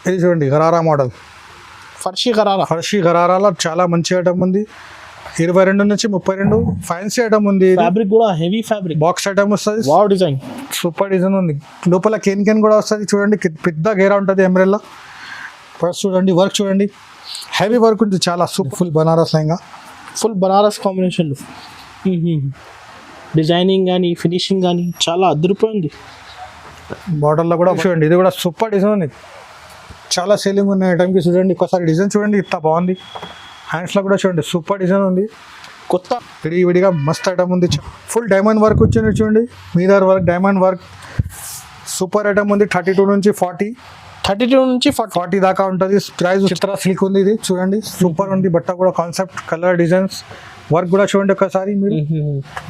ఇది చూడండి గరారా మోడల్, ఫర్షీ గరారాలో చాలా మంచి ఐటమ్ ఉంది. 22 నుంచి 32 ఫ్యాన్సీ ఐటమ్ ఉంది. ఫ్యాబ్రిక్ కూడా హెవీ ఫ్యాబ్రిక్, బాక్స్ ఐటమ్ వస్తుంది. వావ్ డిజైన్, సూపర్ డిజైన్ ఉంది. లోపల కేన్ కూడా వస్తుంది చూడండి, పెద్ద గేరా ఉంటుంది ఎంబ్రెల్లా. ఫస్ట్ చూడండి వర్క్ చూడండి, హెవీ వర్క్ ఉంది చాలా. Super full Banaras lehenga, full Banaras కాంబినేషన్లో డిజైనింగ్ కానీ ఫినిషింగ్ కానీ చాలా అదిరిపోయింది. బార్డర్లో కూడా చూడండి, ఇది కూడా సూపర్ డిజైన్ ఉంది. చాలా సేలింగ్ ఉన్న ఐటమ్కి చూడండి. ఒకసారి డిజైన్ చూడండి, ఇంత బాగుంది. హ్యాండ్స్లో కూడా చూడండి సూపర్ డిజైన్ ఉంది. కొత్త విడిగా మస్త్ ఐటమ్ ఉంది. ఫుల్ డైమండ్ వర్క్ వచ్చింది చూడండి, మీదర్ work, diamond work, super item ఉంది. 32 నుంచి 40 దాకా ఉంటుంది ప్రైస్. చిత్ర సిల్క్ ఉంది, ఇది చూడండి సూపర్ ఉంది. బట్ట కూడా కాన్సెప్ట్, కలర్, డిజైన్స్, వర్క్ కూడా చూడండి ఒకసారి. మీరు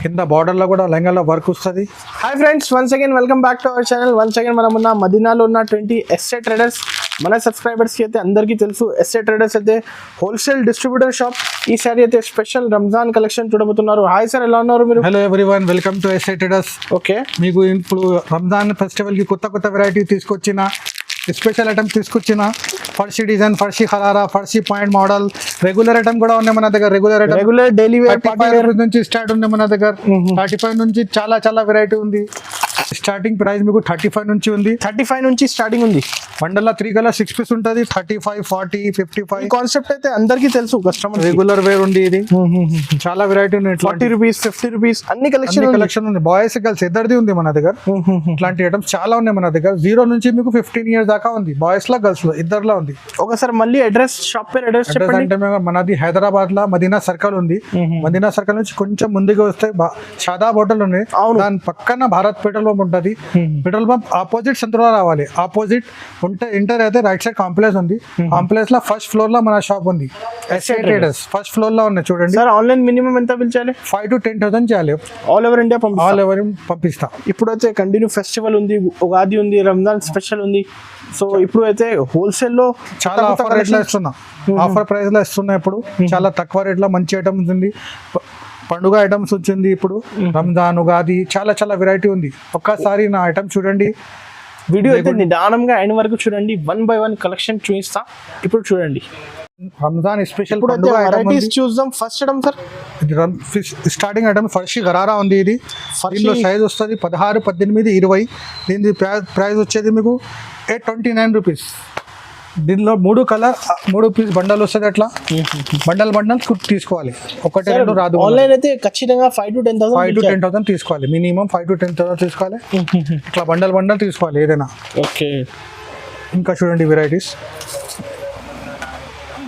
కింద బార్డర్లో కూడా లెహంగాలో వర్క్ వస్తుంది. Hi friends, once again welcome back to our channel. Once again మనం ఉన్న మదీనాలో ఉన్న 20 ఎస్ఏ ట్రేడర్స్. మన సబ్స్క్రైబర్స్కి అయితే అందరికీ తెలుసు, ఎస్ఏ ట్రేడర్స్ అయితే హోల్సేల్ డిస్ట్రిబ్యూటర్ షాప్. ఈసారి అయితే స్పెషల్ రంజాన్ కలెక్షన్ చూడబోతున్నారు. హాయ్ సార్, ఎలా ఉన్నారు మీరు? Hello everyone, welcome to SA traders. Okay, మీకు ఇప్పుడు రంజాన్ ఫెస్టివల్కి కొత్త వెరైటీ తీసుకొచ్చిన, స్పెషల్ ఐటమ్ తీసుకొచ్చిన. ఫర్షీ డిజైన్, ఫర్షీ ఖరారా, ఫర్షీ పాయింట్ మోడల్, రెగ్యులర్ ఐటమ్ కూడా ఉన్నాయి మన దగ్గర. రెగ్యులర్ డైలీ వేర్ 35 నుంచి స్టార్ట్ ఉంది మన దగ్గర. 35 నుంచి చాలా వెరైటీ ఉంది. స్టార్టింగ్ ప్రైస్ మీకు 35 నుంచి ఉంది. 35 నుంచి స్టార్టింగ్ ఉంది. బండల్లో 3 కలర్ 6 పీస్ ఉంటుంది. 35, 40, 55 కాన్సెప్ట్ అయితే అందరికీ తెలుసు. కస్టమర్ రెగ్యులర్ వేర్ ఉంది. ఇది చాలా వెరైటీ ఉంది. 40 రూపీస్, 50 రూపీస్ అన్ని కలెక్షన్ ఉంది. బాయ్స్ గర్ల్స్ ఇద్దరిది ఉంది మన దగ్గర. ఇట్లాంటి ఐటమ్స్ చాలా ఉన్నాయి మన దగ్గర. 0 నుంచి మీకు 15 ఇయర్స్ దాకా ఉంది. బాయ్స్ లో, గర్ల్స్ లో ఇద్దరులో ఉంది. ఒకసారి మళ్ళీ అడ్రస్, షాప్ పేరు, అడ్రస్ చెప్పండి. అంటే మనది హైదరాబాద్ లో మదీనా సర్కిల్ ఉంది. మదీనా సర్కిల్ నుంచి కొంచెం ముందుకు వస్తే షాదాబ్ హోటల్ ఉంది. దాని పక్కన భారత్ పెట్రోల్ పంప్ ఉంటుంది. పెట్రోల్ పంప్ ఆపోజిట్ సంతలో రావాలి. ఆపోజిట్ ఉంటే ఇంటర్ అయితే రైట్ సైడ్ కాంప్లెక్స్ ఉంది. కాంప్లెక్స్ లో ఫస్ట్ ఫ్లోర్ లో మన షాప్ ఉంది. ఎస్ఏ ట్రేడర్స్ ఫస్ట్ ఫ్లోర్ లో ఉన్నాయి చూడండి. సార్, ఆన్లైన్ మినిమం ఎంత బిల్ చేయాలి? 5 to 10,000 చేయాలి. ఆల్ ఓవర్ ఇండియా పంపిస్తా. ఇప్పుడైతే కంటిన్యూ ఫెస్టివల్ ఉంది, ఉగాది ఉంది, రంజాన్ స్పెషల్ ఉంది. సో ఇప్పుడు అయితే హోల్సేల్ లో చాలా ఆఫర్ రేట్ లో ఇస్తున్నా. ఆఫర్ ప్రైస్ లో ఇస్తున్నా. ఇప్పుడు చాలా తక్కువ రేట్ లో మంచి ఐటమ్స్ ఉంది. పండుగ ఐటమ్స్ వచ్చింది ఇప్పుడు. రంజాన్, ఉగాది చాలా వెరైటీ ఉంది. ఒక్కసారి నా ఐటమ్ చూడండి. వీడియో అయితే నిదానంగా ఎండ్ వరకు చూడండి. 1 by 1 కలెక్షన్ చూపిస్తా. ఇప్పుడు చూడండి రంజాన్ స్పెషల్ వెరైటీస్ చూద్దాం. First item sir, starting item ఫర్షీ గరారా ఉంది. ఇది దీనిలో సైజ్ వస్తుంది 16, 18, 20. దీని ప్రైస్ వచ్చేది మీకు 829 రూపీస్. దీనిలో 3 పీస్ బండల్ వస్తుంది. అట్లా బండల్ తీసుకోవాలి. ఒకటి రెండు రాదు. ఆన్లైన్ అయితే ఖచ్చితంగా 5 to 10,000 తీసుకోవాలి. మినిమం 5 to 10,000 తీసుకోవాలి. ఇట్లా బండల్ తీసుకోవాలి ఏదైనా. ఓకే, ఇంకా చూడండి వెరైటీస్.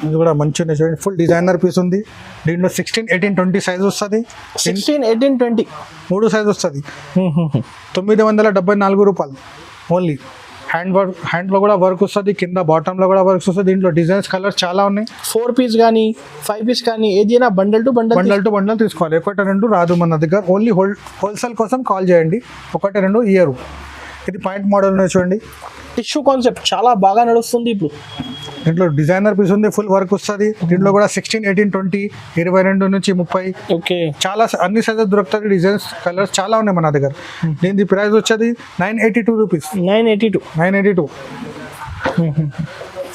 ఇది కూడా మంచిగా చూడండి. ఫుల్ డిజైనర్ పీస్ ఉంది. దీంట్లో 16, 18, 20 సైజ్ వస్తుంది. 16, 18, 20 3 సైజ్ వస్తుంది. 974 రూపాయలు ఓన్లీ. హ్యాండ్లో కూడా వర్క్ వస్తుంది. కింద బాటంలో కూడా వర్క్ వస్తుంది. దీంట్లో డిజైన్స్, కలర్స్ చాలా ఉన్నాయి. 4 పీస్ కానీ 5 పీస్ కానీ ఏదైనా బండల్ టు బండల్ తీసుకోవాలి. 1, 2 రాదు మన దగ్గర. ఓన్లీ హోల్సేల్ కోసం కాల్ చేయండి. 1, 2 ఇయర్. ఇది పాయింట్ మోడల్ ఉన్నాయి చూడండి. టిష్యూ కాన్సెప్ట్ చాలా బాగా నడుస్తుంది ఇప్పుడు. దీంట్లో డిజైనర్ పీస్ ఉంది, ఫుల్ వర్క్ వస్తుంది. దీంట్లో కూడా 16, 18, 20, 22 నుంచి 30. ఓకే, చాలా అన్ని సైజెస్ దొరుకుతుంది. డిజైన్స్, కలర్స్ చాలా ఉన్నాయి మన దగ్గర. దీని ప్రైస్ వచ్చేది 982 రూపీస్. 982.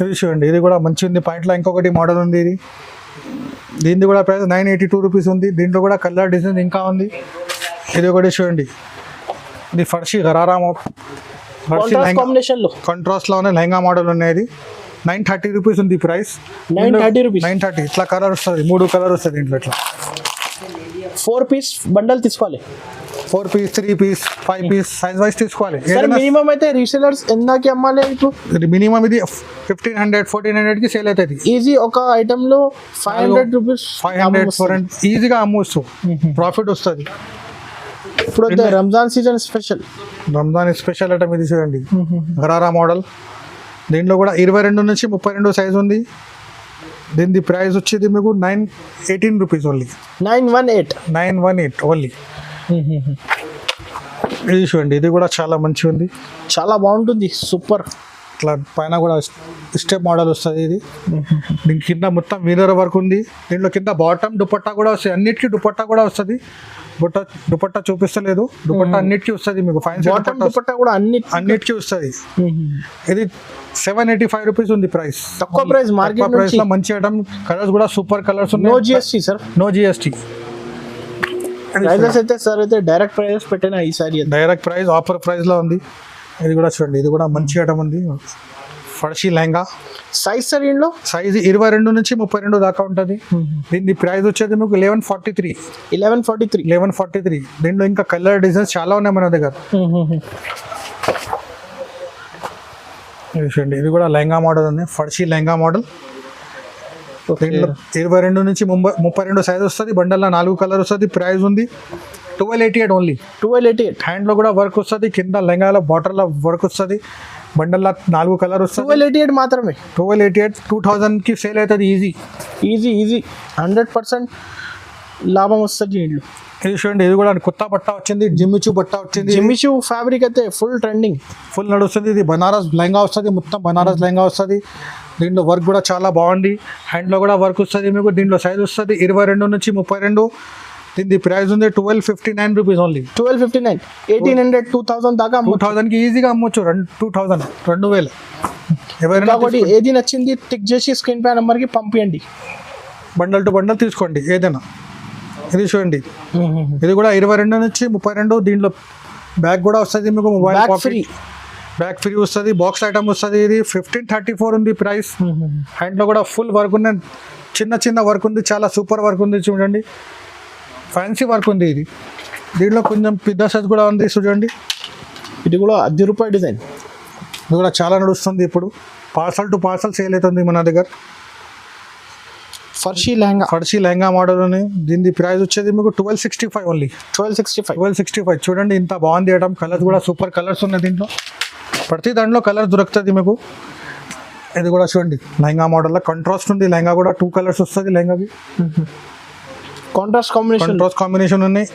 ఇది చూడండి, ఇది కూడా మంచి ఉంది. పాయింట్లో ఇంకొకటి మోడల్ ఉంది. దీనిది కూడా ప్రైస్ 982 రూపీస్ ఉంది. దీంట్లో కూడా కలర్, డిజైన్ ఇంకా ఉంది. ఇది ఒకటి చూడండి. ఇది ఫర్షీ గరారా కాంట్రాస్ట్ లో ఉన్నాయి. లెహంగా మోడల్ ఉన్నాయి. 930 రూపీస్ ఉంది ప్రైస్. 930. ఇట్లా కలర్ వస్తుంది. 3 కలర్ వస్తుంది దీంట్లో. ఇట్లా 4 పీస్ బండల్ తీసుకోవాలి. 4 piece, 3 piece, 5 piece size wise తీసుకోవాలి. మినిమం అయితే రీసెలర్స్ ఎందాకి అమ్మాలి? ఇప్పుడు మినిమం ఇది 1500, 1400 కి సేల్ అవుతుంది. ఈజీ. ఒక ఐటమ్ లో 500 రూపీస్, 500, 400 ఈజీగా అమ్మొచ్చు. ప్రాఫిట్ వస్తుంది. ఇప్పుడు రంజాన్ సీజన్ స్పెషల్ ఐటమ్ ఇది చూడండి. గరారా మోడల్. దీంట్లో కూడా 22 నుంచి 32 సైజ్ ఉంది. దీని ప్రైస్ వచ్చేది మీకు 918 రూపీస్ ఓన్లీ. 918 ఓన్లీ. ఇది చూడండి, ఇది కూడా చాలా మంచిగా ఉంది. చాలా బాగుంటుంది. సూపర్. ఇట్లా పైన కూడా స్టెప్ మోడల్ వస్తుంది. ఇది దీని కింద మొత్తం మీరర్ వర్క్ ఉంది. దీంట్లో కింద బాటమ్ దుపట్టా కూడా వస్తుంది. అన్నిటికీ దుపట్టా కూడా వస్తుంది. దుపట్టా చూపిస్తలేదు. దుపట్టా అన్నిటికీ వస్తుంది మీకు. ఫైన్ దుపట్టా కూడా అన్నిటికీ వస్తుంది. ఇది 785 రూపీస్ ఉంది ప్రైస్. తక్కువ ప్రైస్ మార్కెట్ ప్రైస్ లో మంచి ఐటమ్, కలర్స్ కూడా సూపర్ కలర్స్ ఉన్నాయి. No GST sir, no GST. Prices అయితే సార్ అయితే డైరెక్ట్ ప్రైజెస్ పెట్టిన ఈసారి డైరెక్ట్ ప్రైస్ ఆఫర్ ప్రైస్ లో ఉంది. ఇది కూడా చూడండి, ఇది కూడా మంచి ఐటమ్ ఉంది. ఫర్షీ లెహంగా. సైజ్ సార్ ఇంట్లో సైజ్ 22 నుంచి 32 దాకా ఉంటుంది. దీని ప్రైస్ వచ్చేది మీకు 1143. 1143. దీంట్లో ఇంకా కలర్ డిజైన్స్ చాలా ఉన్నాయి మన దగ్గర. చూడండి, ఇది కూడా లెహంగా మోడల్ ఉంది, ఫర్షీ లెహంగా మోడల్. దీంట్లో 22 నుంచి 32 సైజ్ వస్తుంది. బండల్లో 4 కలర్ వస్తుంది. ప్రైస్ ఉంది 1288 ఓన్లీ. 1288. హ్యాండ్లో కూడా వర్క్ వస్తుంది, కింద లెహంగాలో బార్డర్లో వర్క్ వస్తుంది. బండల్లో 4 కలర్ వస్తుంది. 1288 మాత్రమే. 1288. 2000కి సేల్ అవుతుంది ఈజీ. 100% లాభం వస్తుంది ఇంట్లో. ఇది చూడండి, ఇది కూడా కొత్త బట్ట వచ్చింది, జిమ్మిచూ బట్ట వచ్చింది. జిమ్మిచూ ఫ్యాబ్రిక్ అయితే ఫుల్ ట్రెండింగ్, ఫుల్ నడుస్తుంది. ఇది బనారస్ లెహంగా వస్తుంది, మొత్తం బనారస్ లెహంగా వస్తుంది. దీంట్లో వర్క్ కూడా చాలా బాగుంది. హ్యాండ్లో కూడా వర్క్ వస్తుంది మీకు. దీంట్లో సైజ్ వస్తుంది 22 నుంచి 32. దీని ప్రైస్ ఉంది 1259 రూపీస్ ఓన్లీ. 1259. 1800 2000 దాకా 2000కి ఈజీగా అమ్మొచ్చు. 2000 ఎవరైనా కాబట్టి ఏది నచ్చింది టిక్ చేసి స్క్రీన్ పై నెంబర్కి పంపించండి. బండల్ టు బండల్ తీసుకోండి ఏదైనా. ఇది చూడండి, ఇది కూడా 22 నుంచి 32. దీంట్లో బ్యాగ్ కూడా వస్తుంది మీకు, మొబైల్ బ్యాగ్ ఫ్రీ వస్తుంది, బాక్స్ ఐటమ్ వస్తుంది. ఇది 1534 ఉంది ప్రైస్. హ్యాండ్లో కూడా ఫుల్ వర్క్ ఉంది, చిన్న వర్క్ ఉంది, చాలా సూపర్ వర్క్ ఉంది. చూడండి, ఫ్యాన్సీ వర్క్ ఉంది. ఇది దీంట్లో కొంచెం పెద్ద సైజ్ కూడా ఉంది. చూడండి, ఇది కూడా ₹10 డిజైన్. ఇది కూడా చాలా నడుస్తుంది ఇప్పుడు. పార్సల్ టు పార్సల్ సేల్ అవుతుంది మన దగ్గర. ఫర్షీ లెహంగా మోడల్ అని. దీని ప్రైస్ వచ్చేది మీకు 1265 ఓన్లీ. 1265. చూడండి, ఇంత బాగుంది ఐటమ్. కలర్స్ కూడా సూపర్ కలర్స్ ఉన్నాయి దీంట్లో. ప్రతి దాంట్లో కలర్ దొరుకుతుంది మీకు. ఇది కూడా చూడండి, లెహంగా మోడల్లో కాంట్రాస్ట్ ఉంది. లెహంగా కూడా 2 కలర్స్ వస్తుంది లెహంగాకి. కాంట్రాస్ట్ కాంబినేషన్ ఉన్నాయి.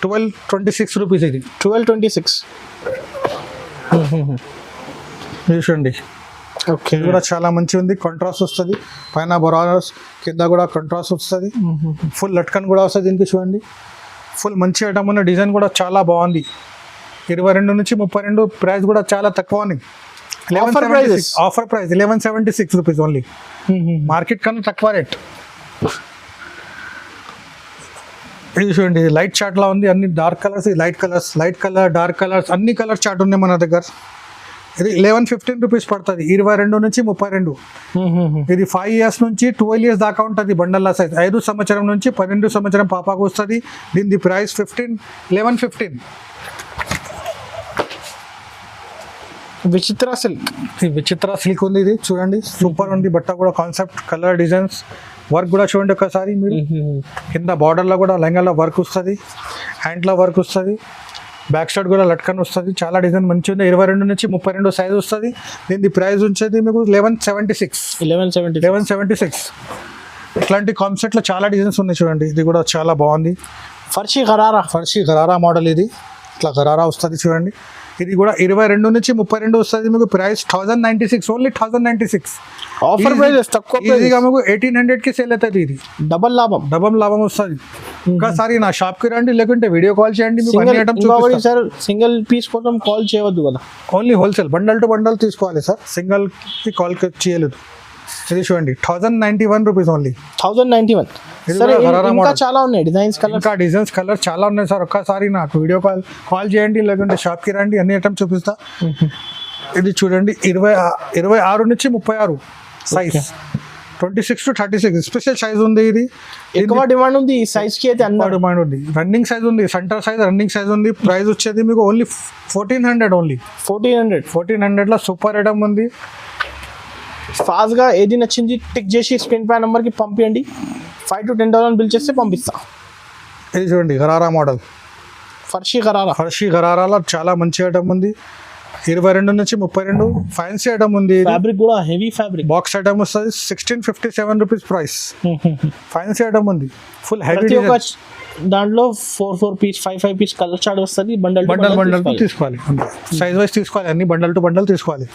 1226 రూపీస్. ఇది 1226. ఇది చూడండి, ఓకే, ఇది కూడా చాలా మంచి ఉంది. కాంట్రాస్ట్ వస్తుంది, పైన బరారస్, కింద కూడా కాంట్రాస్ట్ వస్తుంది. ఫుల్ లట్కన్ కూడా వస్తుంది దీనికి. చూడండి, ఫుల్ మంచి ఐటమ్ ఉన్న డిజైన్ కూడా చాలా బాగుంది. 22 నుంచి 32. ప్రైస్ కూడా చాలా తక్కువ ఉంది. Offer price 1176 rupees only. Market కన్నా తక్కువ రేట్. ఇది చూడండి, లైట్ చార్ట్ లా ఉంది. అన్ని dark colours, light colour, dark colours, అన్ని కలర్ చార్ట్ ఉన్నాయి మన దగ్గర. ఇది 1115 రూపీస్ పడుతుంది. 22 నుంచి 32. ఇది 5 years నుంచి 12 years దాకా ఉంటుంది. బండల్లా సైజ్ 5 సంవత్సరం నుంచి 12 సంవత్సరం పాపాకు వస్తుంది. దీని ప్రైస్ 1115. విచిత్ర సిల్క్ ఉంది. ఇది చూడండి, సూపర్ ఉంది. బట్ట కూడా కాన్సెప్ట్, కలర్, డిజైన్స్, వర్క్ కూడా చూడండి ఒకసారి మీరు. కింద బార్డర్లో కూడా లెహంగాలో వర్క్ వస్తుంది, హ్యాండ్లో వర్క్ వస్తుంది, బ్యాక్ సైడ్ కూడా లట్కన్ వస్తుంది. చాలా డిజైన్ మంచిగా ఉంది. 22 నుంచి 32 సైజ్ వస్తుంది. దీని ప్రైస్ వచ్చేది మీకు 1176. ఇట్లాంటి కాన్సెప్ట్లో చాలా డిజైన్స్ ఉన్నాయి చూడండి. ఇది కూడా చాలా బాగుంది. ఫర్షీ గరారా మోడల్. ఇది ఇట్లా గరారా వస్తుంది చూడండి. ఇది కూడా 22 నుంచి 32 వస్తుంది మీకు. Price 1096 only. 1096 ఆఫర్ ప్రైస్ తక్కువ. ఈజీగా మీకు 1800కి సేల్ అవుతుంది. ఇది డబల్ లాభం వస్తుంది. ఇంకోసారి నా షాప్కి రండి, లేకుంటే వీడియో కాల్ చేయండి. సార్ సింగిల్ పీస్ కోసం కాల్ చేయవద్దు కదా, only wholesale bundle to bundle తీసుకోవాలి సార్. సింగిల్కి కాల్ చేయలేదు. ఇది చూడండి, 1091 రూపీస్ ఓన్లీ. 1091. ఇంకా చాలా ఉన్నాయి డిజైన్స్, కలర్ చాలా ఉన్నాయి సార్. ఒక్కసారి నాకు వీడియో కాల్ చేయండి, లేకుంటే షాప్కి రండి, అన్ని ఐటమ్స్ చూపిస్తా. ఇది చూడండి, 26 నుంచి 36 సైజ్. 26 to 36 స్పెషల్ సైజ్ ఉంది. ఇది ఎక్కువ డిమాండ్ ఉంది ఈ సైజ్ కి అయితే. అన్న డిమాండ్ ఉంది. రన్నింగ్ సైజ్ ఉంది, సెంటర్ సైజ్ రన్నింగ్ సైజ్ ఉంది. ప్రైస్ వచ్చేది మీకు ఓన్లీ 1400 ఓన్లీ. 1400లో సూపర్ ఐటమ్ ఉంది. ఫాస్ట్గా ఏది నచ్చింది టిక్ చేసి స్క్రీన్ పై నెంబర్కి పంపించండి. $5 to $10 బిల్ చేస్తే పంపిస్తా. ఇది చూడండి, గరారా మోడల్. ఫర్షీ గరారాలో చాలా మంచి ఐటమ్ ఉంది. 22 నుంచి 32 ఫ్యాన్సీ ఐటమ్ ఉంది. ఫ్యాబ్రిక్ కూడా హెవీ ఫ్యాబ్రిక్. బాక్స్ ఐటమ్ వస్తుంది. 1657 రూపీస్ ప్రైస్. ఫ్యాన్సీ ఐటమ్ ఉంది, ఫుల్ హెవీ. దాంట్లో 4 పీస్ 5 పీస్ కలర్ చార్ట్ వస్తుంది. బండల్ తీసుకోవాలి, సైజ్ వైజ్ తీసుకోవాలి. అన్ని బండల్ టు బండల్ తీసుకోవాలి.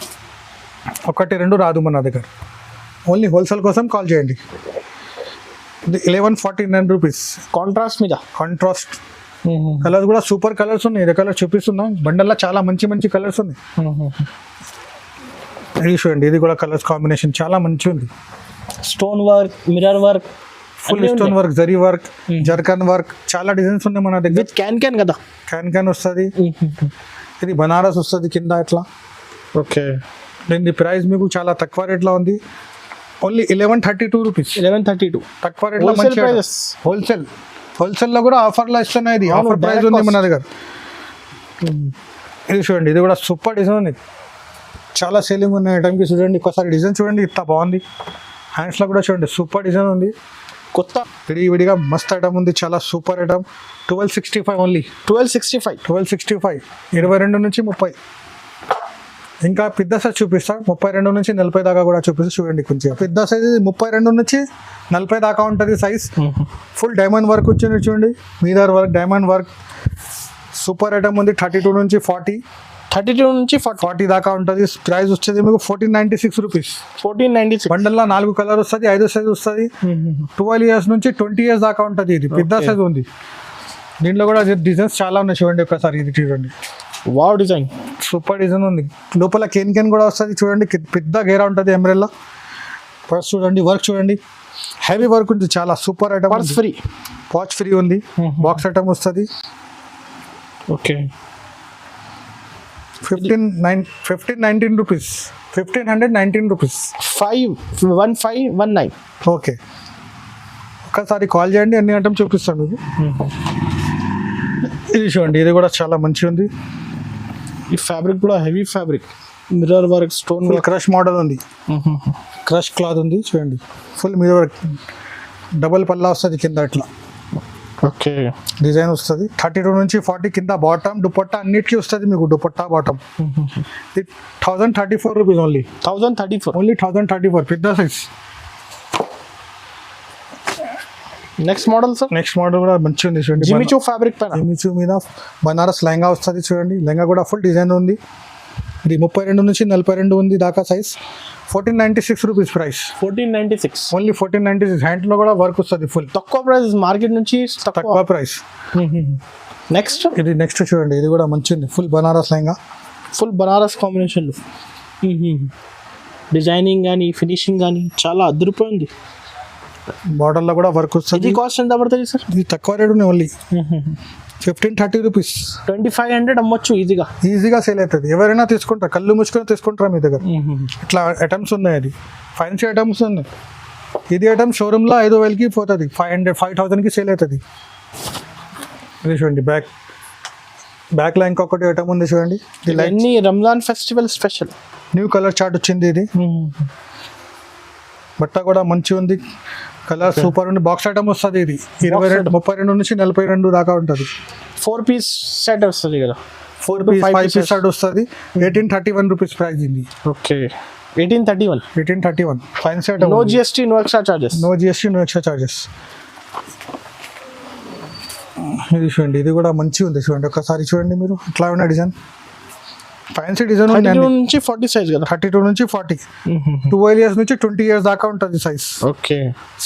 1 2 రాదు మన దగ్గర. ఓన్లీ హోల్సేల్ కోసం కాల్ చేయండి. 1149 రూపీస్. కాంట్రాస్ట్ కలర్స్ కూడా సూపర్ కలర్స్ ఉన్నాయి. ఇది కలర్ చూపిస్తున్నా. బండల్లో చాలా మంచి కలర్స్ ఉన్నాయి. ఇది చూడండి, ఇది కూడా కలర్స్ కాంబినేషన్ చాలా మంచిగా ఉంది. Stone work, mirror work, full stone work, zari work, zircon work, చాలా డిజైన్స్ ఉన్నాయి మన దగ్గర. విత్ క్యాన్ కదా. క్యాన్ వస్తుంది. ఇది బనారస్ వస్తుంది కింద ఇట్లా. ఓకే, దీని ప్రైస్ మీకు చాలా తక్కువ రేట్లో ఉంది. Only 1132 rupees. 1132 తక్కువ రేట్లో మంచి ప్రైజెస్. హోల్సేల్లో కూడా ఆఫర్లో ఇస్తున్నాయి. ఇది ఆఫర్ ప్రైస్ ఉంది మన దగ్గర. ఇది చూడండి, ఇది కూడా సూపర్ డిజైన్ ఉంది. చాలా సేలింగ్ ఉన్న ఐటమ్కి చూడండి. ఒకసారి డిజైన్ చూడండి, ఇంత బాగుంది. హ్యాండ్స్లో కూడా చూడండి, సూపర్ డిజైన్ ఉంది. కొత్త విడిగా మస్త్ ఐటమ్ ఉంది, చాలా సూపర్ ఐటమ్. 1265 ఓన్లీ. 1265 22 నుంచి 30. ఇంకా పెద్ద సైజ్ చూపిస్తా, 32 నుంచి 40 దాకా కూడా చూపిస్తా. చూడండి కొంచెం పెద్ద సైజ్ 32 నుంచి 40 దాకా ఉంటుంది సైజ్. ఫుల్ డైమండ్ వర్క్ వచ్చింది చూడండి, మీదర్ work, diamond work, super item ఉంది. 32 నుంచి 40 దాకా ఉంటుంది. ప్రైస్ వచ్చేది మీకు 1496 రూపీస్. 1496 బండల్లో 4 కలర్ వస్తుంది, 5 సైజ్ వస్తుంది. 12 ఇయర్స్ నుంచి 20 ఇయర్స్ దాకా ఉంటుంది. ఇది పెద్ద సైజ్ ఉంది. దీంట్లో కూడా డిజైన్స్ చాలా ఉన్నాయి చూడండి. ఒకసారి ఇది చూడండి, వావ్ డిజైన్, సూపర్ డిజైన్ ఉంది. లోపల కేన్ కూడా వస్తుంది చూడండి, పెద్ద గేరా ఉంటుంది ఎంబ్రెల్లా. ఫస్ట్ చూడండి, వర్క్ చూడండి, హెవీ వర్క్ ఉంది, చాలా సూపర్ ఐటమ్. పాచ్ ఫ్రీ ఉంది, బాక్స్ ఐటమ్ వస్తుంది. Okay, 1519 rupees. 1519 రూపీస్. 51519. ఓకే, ఒక్కసారి కాల్ చేయండి, అన్ని ఐటమ్ చూపిస్తాను మీకు. ఇది చూడండి, ఇది కూడా చాలా మంచిగా ఉంది. ఈ ఫ్యాబ్రిక్ కూడా heavy fabric, mirror work, stone full crush model ఉంది, క్రష్ క్లాత్ ఉంది చూడండి. Full mirror work, double Palla వస్తుంది కింద ఇట్లా. ఓకే, డిజైన్ వస్తుంది. 32 నుంచి 40 కింద బాటమ్, దుపట్టా అన్నిటికీ వస్తుంది మీకు. దుపట్టా బాటమ్. ఇది 1034 రూపీస్ ఓన్లీ. 1034 పెద్ద size. Next model sir. Next model కూడా మంచిగా ఉంది చూడండి. జిమిచూ ఫ్యాబ్రిక్ పైన, జిమిచూ మీద బనారస్ లెహంగా వస్తుంది చూడండి. లెహంగా కూడా ఫుల్ డిజైన్ ఉంది. ఇది 32 నుంచి 42 ఉంది దాకా సైజ్. 1496 rupees price. 1496 ఓన్లీ 1496. హ్యాండ్లో కూడా వర్క్ వస్తుంది ఫుల్. తక్కువ ప్రైస్, మార్కెట్ నుంచి తక్కువ ప్రైస్. నెక్స్ట్ ఇది నెక్స్ట్ చూడండి, ఇది కూడా మంచిగా ఉంది. ఫుల్ బనారస్ లెహంగా, ఫుల్ బనారస్ కాంబినేషన్లో డిజైనింగ్ కానీ ఫినిషింగ్ కానీ చాలా అదిరిపోయింది. బార్డర్లో కూడా వర్క్ వస్తుంది. ఇది కాస్ట్ ఎంత పడుతుంది సార్? ఇది తక్కువ రేట్ ఉన్నాయి, ఓన్లీ 1530 రూపీస్. 2500 అమ్మొచ్చు ఈజీగా సేల్ అవుతుంది. ఎవరైనా తీసుకుంటారు, కళ్ళు ముచ్చుకొని తీసుకుంటారా మీ దగ్గర. ఇట్లా ఐటమ్స్ ఉన్నాయి. అది ఫ్యాన్సీ ఐటమ్స్ ఉన్నాయి. ఇది ఐటమ్ షోరూమ్లో 5000కి పోతుంది, 5000కి సేల్ అవుతుంది. ఇది చూడండి, బ్యాక్లో ఇంకొకటి ఐటమ్ ఉంది చూడండి. ఇవన్నీ Ramzan festival special new colour chart వచ్చింది. ఇది బట్ట కూడా మంచిగా ఉంది, కలర్ సూపర్ ఉంది. బాక్స్ ఐటమ్ వస్తుంది. ఇది 32 నుంచి 42 దాకా ఉంటుంది. 4 పీస్ సెట్ వస్తుంది కదా. 4 పీస్ 5 పీస్ సెట్ వస్తుంది. 1831 రూపీస్ ప్రైస్ ఇది. Okay, 1831 fine set. No GST, no extra charges. ఇది చూడండి, ఇది కూడా మంచిగా ఉంది చూడండి. ఒకసారి చూడండి మీరు, ఇట్లా ఉన్న డిజైన్, ఫ్యాన్సీ డిజైన్. 32 నుంచి 40 సైజ్ కదా. 32 నుంచి 40. 12 ఇయర్స్ నుంచి 20 ఇయర్స్ దాకా ఉంటుంది size. Okay,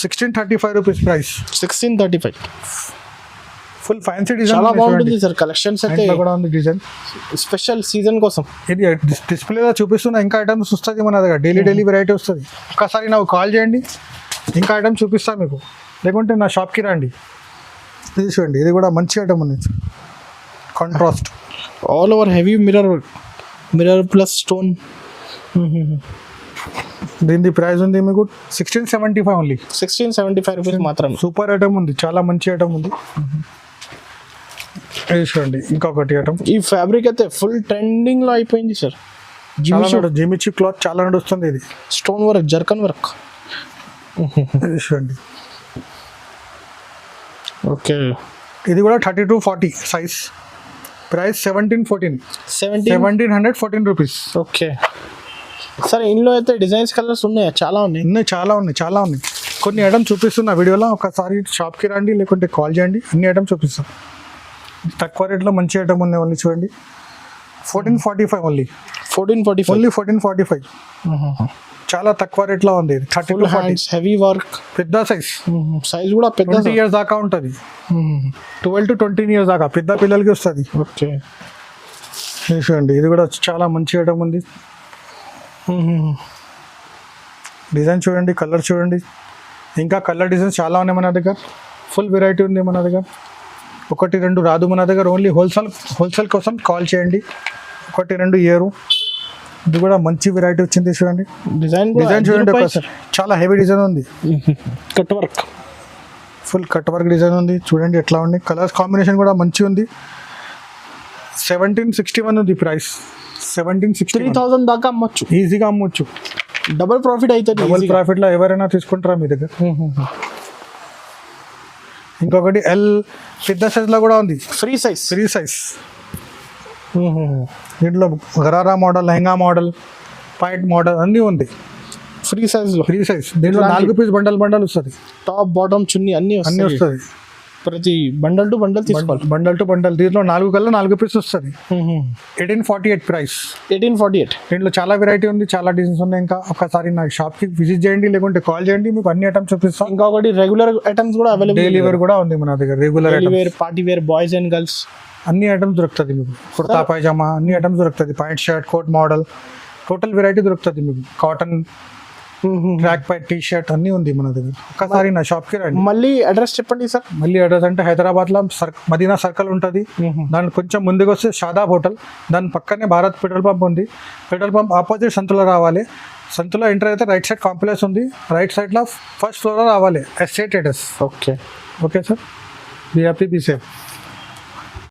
1635 rupees price. 1635. Full fancy design, చాలా బాగుంటుంది సార్. కలెక్షన్స్ అయితే కూడా ఉంది డిజైన్, స్పెషల్ సీజన్ కోసం. ఇది డిస్ప్లేలో చూపిస్తున్న ఇంకా ఐటమ్స్ వస్తుంది మన దగ్గర. డైలీ వెరైటీ వస్తుంది. ఒకసారి నాకు కాల్ చేయండి, ఇంకా ఐటమ్ చూపిస్తాను మీకు. లేకుంటే నా షాప్కి రండి. ఇది చూడండి, ఇది కూడా మంచి ఐటమ్ ఉంది. Contrast all over heavy mirror plus stone. దీని ప్రైస్ ఉంది మీకు 1675 ఓన్లీ. 1675 రూపీస్ మాత్రం. సూపర్ ఐటమ్ ఉంది, చాలా మంచి ఐటమ్ ఉంది. ఇది చూడండి, ఇంకొకటి ఐటమ్. ఈ ఫ్యాబ్రిక్ అయితే ఫుల్ ట్రెండింగ్ లో అయిపోయింది సార్. జిమిచూ క్లాత్ చాలా నడుస్తుంది. ఇది స్టోన్ వర్క్, జర్కన్ వర్క్. ఇది చూడండి. ఓకే, ఇది కూడా 32-40 size. Price 1714 rupees. Okay sir, ఇందులో అయితే డిజైన్స్ కలర్స్ ఉన్నాయా? చాలా ఉన్నాయి. కొన్ని ఐటమ్ చూపిస్తున్నా వీడియోలో. ఒకసారి షాప్కి రండి, లేకుంటే కాల్ చేయండి, అన్ని ఐటమ్ చూపిస్తాం. తక్కువ రేట్లో మంచి ఐటమ్ ఉన్నాయి. ఓన్లీ చూడండి, 1445 ఓన్లీ. 1445 చాలా తక్కువ రేట్లో ఉంది. 32-40 హెవీ వర్క్, పెద్ద సైజ్ కూడా పెద్ద. 20 ఇయర్స్ దాకా ఉంటుంది. 12 to 20 ఇయర్స్ దాకా పెద్ద పిల్లలకి వస్తుంది. ఓకే, చూడండి, ఇది కూడా చాలా మంచి ఐటమ్ ఉంది. డిజైన్ చూడండి, కలర్ చూడండి, ఇంకా కలర్ డిజైన్స్ చాలా ఉన్నాయి మన దగ్గర. ఫుల్ వెరైటీ ఉంది మన దగ్గర. 1-2 రాదు మన దగ్గర. ఓన్లీ హోల్సేల్ కోసం కాల్ చేయండి. 1-2 ఇయర్. ఇది కూడా మంచి వెరైటీ వచ్చింది చూడండి. డిజైన్ చూడండి ఒకసారి. చాలా హెవీ డిజైన్ ఉంది. Cut work, full cut work design ఉంది. చూడండి ఎట్లా ఉంది. కలర్స్ కాంబినేషన్ కూడా మంచి ఉంది. 1761 ఉంది ప్రైస్. 1760. 3000 దాకా అమ్మొచ్చు, ఈజీగా అమ్మొచ్చు. డబుల్ ప్రాఫిట్ అవుతుంది. డబుల్ ప్రాఫిట్లో ఎవరైనా తీసుకుంటారా మీ దగ్గర. ఇంకొకటి ఎల్ పెద్ద సైజ్లో కూడా ఉంది. Free size. దీంట్లో gharara model, lehenga model, point model అన్నీ ఉంది. ఫ్రీ సైజ్లో. దీంట్లో 4 పీస్ బండల్ వస్తుంది. టాప్ బాటమ్ చున్నీ అన్నీ వస్తుంది. ప్రతి బండల్ టు బండల్ తీసుకోవాలి. బండల్. దీంట్లో 4 కలర్ 4 పీస్ వస్తుంది. 1848 ప్రైస్. 1848. దీంట్లో చాలా వెరైటీ ఉంది, చాలా డిజైన్స్ ఉన్నాయి. ఇంకా ఒకసారి నా షాప్కి విజిట్ చేయండి, లేకుంటే కాల్ చేయండి, మీకు అన్ని ఐటమ్స్ చూపిస్తాం. ఇంకొకటి రెగ్యులర్ ఐటమ్స్ కూడా అవైలబుల్. డైలీ వేర్ కూడా ఉంది మన దగ్గర. Regular wear, party wear, boys and girls అన్ని ఐటమ్స్ దొరుకుతుంది మీకు. కుర్తా పైజామా అన్ని ఐటమ్స్ దొరుకుతుంది. Pant shirt, coat model, total variety దొరుకుతుంది మీకు. కాటన్, ట్రాక్ పై టీ షర్ట్ అన్నీ ఉంది మన దగ్గర. ఒకసారి నా షాప్కి రండి. మళ్ళీ అడ్రస్ చెప్పండి సార్. మళ్ళీ అడ్రస్ అంటే హైదరాబాద్లో మదీనా సర్కిల్ ఉంటుంది. దాని కొంచెం ముందుకు వస్తే షాదాబ్ హోటల్, దాని పక్కనే భారత్ పెట్రోల్ పంప్ ఉంది. పెట్రోల్ పంప్ ఆపోజిట్ సంతలో రావాలి. సంతలో ఎంటర్ అయితే రైట్ సైడ్ కాంప్లెక్స్ ఉంది. రైట్ సైడ్లో ఫస్ట్ ఫ్లోర్లో రావాలి. Estate traders. Okay sir. Be happy, be safe.